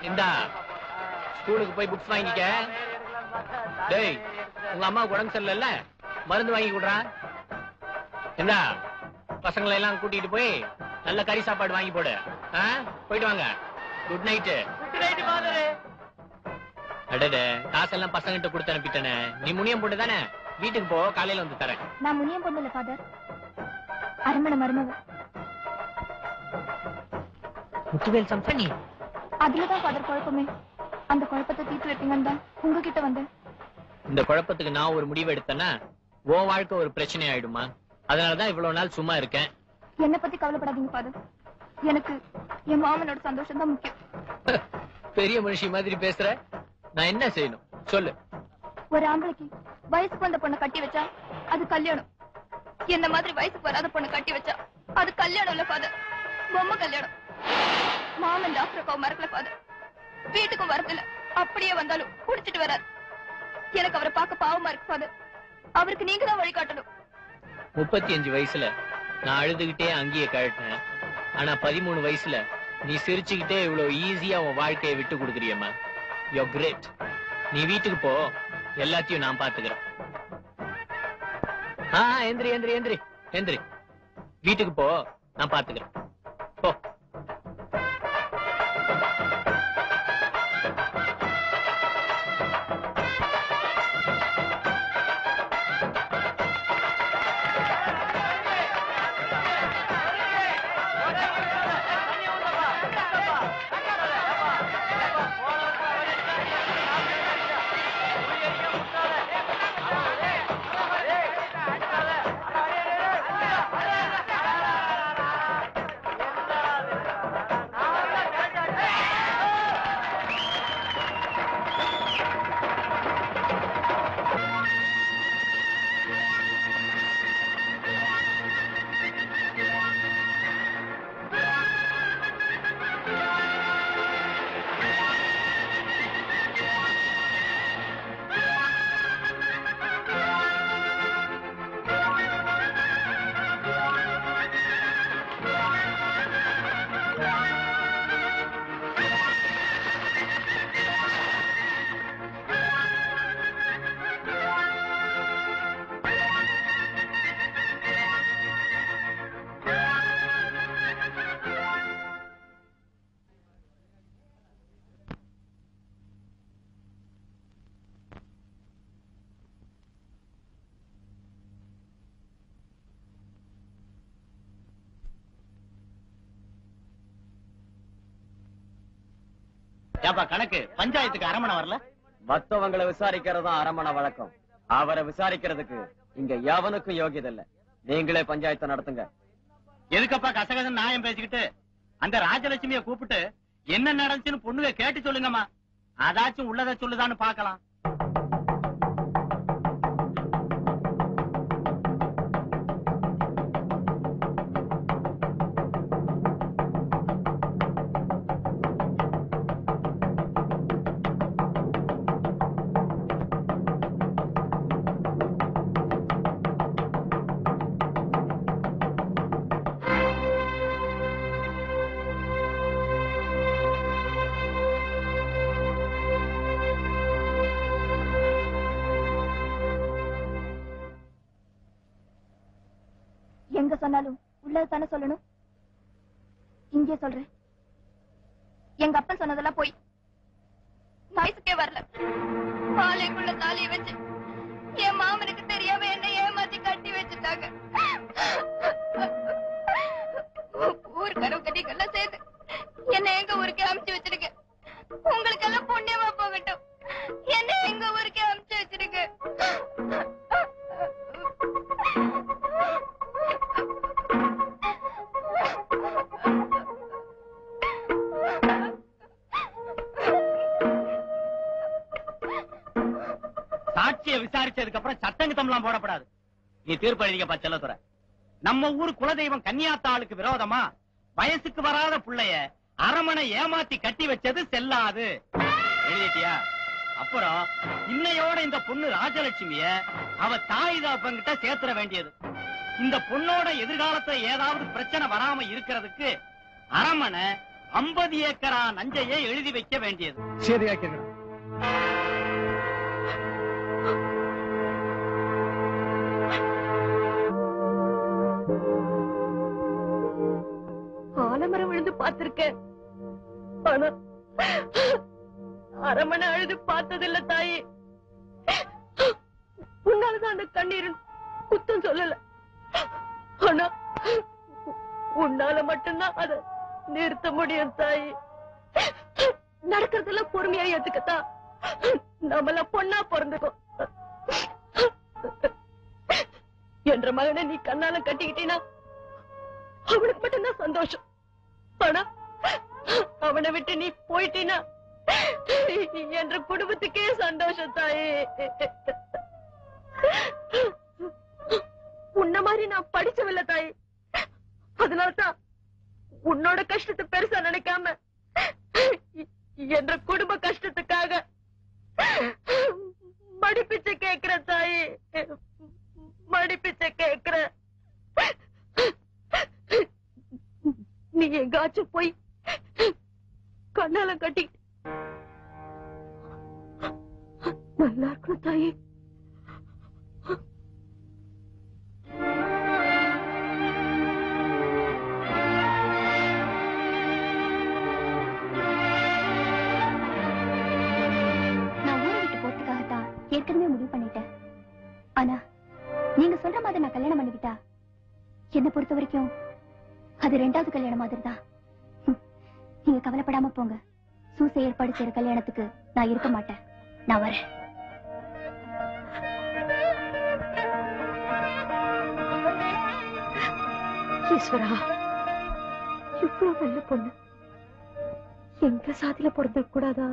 இந்தா ஸ்கூலுக்கு போய் புக்ஸ் வாங்கிக்க. டேய் உங்க அம்மா உடம்பு சரியில்லை, மருந்து வாங்கி கொடுறா. இந்தா பசங்களை எல்லாம் கூட்டிட்டு போய் நல்ல கறி சாப்பாடு வாங்கி போடு. போயிட்டு வாங்க. Good night. அடடே காசெல்லாம் பசங்கிட்ட கொடுத்து அனுப்பிட்டேனே. நீ முனியம் பொண்ணு தானே? வீட்டுக்கு போ, காலையில வந்து தரேன். நான் முனியம் பொண்ணு இல்ல ஃபாதர், அரண்மனை மருமக. முத்துவேல் சம்சனி. அதுலதான் ஃபாதர் குழப்பமே. அந்த குழப்பத்தை தீர்த்து வைப்பீங்கன்னு தான் உங்ககிட்ட வந்தேன். இந்த குழப்பத்துக்கு நான் ஒரு முடிவு எடுத்தேன்னா உன் வாழ்க்கை ஒரு பிரச்சனை ஆயிடுமா? அதனாலதான் இவ்வளவு நாள் சும்மா இருக்கேன். என்ன பத்தி கவலைப்படாதீங்க ஃபாதர், எனக்கு என் மாமனோட சந்தோஷம் தான் முக்கியம். பெரிய மனுஷி மாதிரி பேசுற. நான் என்ன செய்யணும் சொல்லு. ஒரு ஆம்பளைக்கு வயசுக்கு வந்த பொண்ணை கட்டி வச்சா அது கல்யாணம். என்ன மாதிரி வயசுக்கு வராத பொண்ணை கட்டி வச்சா அது கல்யாணம் இல்ல ஃபாதர், பொம்மை கல்யாணம். மாமன் டாக்டர் அக்காவை மறக்கல ஃபாதர், வீட்டுக்கும் வரதில்ல. அப்படியே வந்தாலும் குடிச்சிட்டு வராது. எனக்கு அவரை பார்க்க பாவமா இருக்கு ஃபாதர். அவருக்கு நீங்க தான் வழிகாட்டணும். 35 வயசுல நான் அழுதுகிட்டே அங்கேயே கழட்டினேன். ஆனா 13 வயசுல நீ சிரிச்சுக்கிட்டே இவ்வளவு ஈஸியா உன் வாழ்க்கையை விட்டு கொடுக்குறியம்மா. You great. நீ வீட்டுக்கு போ, எல்லாத்தையும் நான் பாத்துக்கிறேன். எந்திரி எந்திரி எந்திரி எந்திரி. வீட்டுக்கு போ, நான் பாத்துக்கிறேன். போ. கணக்கு பஞ்சாயத்துக்கு அரமணை வரல. மத்தவங்களை விசாரிக்கிறதா அரமணை வழக்கம். அவரை விசாரிக்கிறதுக்கு இங்க எவனுக்கும் யோகியது இல்ல. நீங்களே பஞ்சாயத்தை நடத்துங்க. எதுக்கப்பா கசகசன் நியாயம் பேசிக்கிட்டு? அந்த ராஜலட்சுமிய கூப்பிட்டு என்ன நடந்துச்சுன்னு பொண்ணுங்க கேட்டு சொல்லுங்கம்மா. அதாச்சும் உள்ளத சொல்லுதான்னு பாக்கலாம். எங்க சொன்னாலும் உள்ளது தானே சொல்லணும். இங்கே சொல்றேன், எங்க அப்பன் சொன்னதெல்லாம் போய் வயசுக்கே வரல. பாலைக்குள்ள தாலியை வச்சு என் மாமனுக்கு தெரியாம என்ன ஏமாத்தி கட்டி வச்சுட்டாங்க. ஊருக்காரவங்க நீங்கெல்லாம் சேர்ந்து என்ன எங்க ஊருக்கே அமுச்சு வச்சிருக்க. உங்களுக்கு எல்லாம் புண்ணியமா போகட்டும். என்ன எங்க ஊருக்கே அமுச்சு வச்சிருக்க. சாட்சியை விசாரிச்சதுக்கு அப்புறம் சட்டங்கத்தம்லாம் போடப்படாது. நீ தீர்ப்பு எழுதிக்கப்பா செல்லத்துறை. நம்ம ஊர் குலதெய்வம் கன்னியாத்தாளுக்கு விரோதமா வயசுக்கு வராத புள்ளைய அரமனை ஏமாத்தி கட்டி வச்சது செல்லாது. எழுதிட்டியா? அப்புறம் இன்னையோட இந்த பொண்ணு ராஜலட்சுமிய அவ தாய் தாப்பங்கிட்ட சேர்த்துற வேண்டியது. இந்த பொண்ணோட எதிர்காலத்துல ஏதாவது பிரச்சனை வராம இருக்கிறதுக்கு அரமனை 50 ஏக்கரா நஞ்சையே எழுதி வைக்க வேண்டியது. சரியா கேக்குறேன். ஆலமரம் விழுந்து பார்த்திருக்கேன், ஆனா அரமனை அழுது பார்த்ததில்ல தாயி. உன்னாலதான் அந்த கண்ணீர் குத்தம் சொல்லல, ஆனா உன்னால மட்டும்தான் அத நிறுத்த முடியும் தாயி. நடக்கிறதெல்லாம் பொறுமையா ஏத்துக்கத்தா நம்மள பொண்ணா பிறந்துக்கும். என்ற மகனை நீ கண்ணால கட்டிக்கிட்டீனா அவனுக்கு மட்டும்தான் சந்தோஷம். ஆனா அவனை விட்டு நீ போயிட்டீனா என்ற குடும்பத்துக்கே சந்தோஷம் தாயே. உன்ன மாதிரி நான் படிச்சவில்லை தாயே, அதனால்தான் உன்னோட கஷ்டத்தை பெருசா நினைக்காம என்ற குடும்ப கஷ்டத்துக்காக மடிப்பிச்சை கேட்கிற தாயே, மடிப்பிச்சை கேட்கிற. நீ எங்காச்சும் போய் கண்ணால கட்டி நல்லா இருக்கணும் தாயே. ஏற்கனவே முடிவு பண்ணிட்டேன். ஆனா நீங்க சொல்ற மாதிரி நான் கல்யாணம் பண்ணிக்கிட்டா என்ன பொறுத்த வரைக்கும் அது 2வது கல்யாணம் மாதிரி தான். நீங்க கவலைப்படாம போங்க. சூசை ஏற்பாடு செய்யற கல்யாணத்துக்கு நான் இருக்க மாட்டேன். நான் வரேன். ஈஸ்வரா, இவ்வளவு நல்ல பொண்ணு எங்க சாதியில பிறந்திருக்க கூடாதா?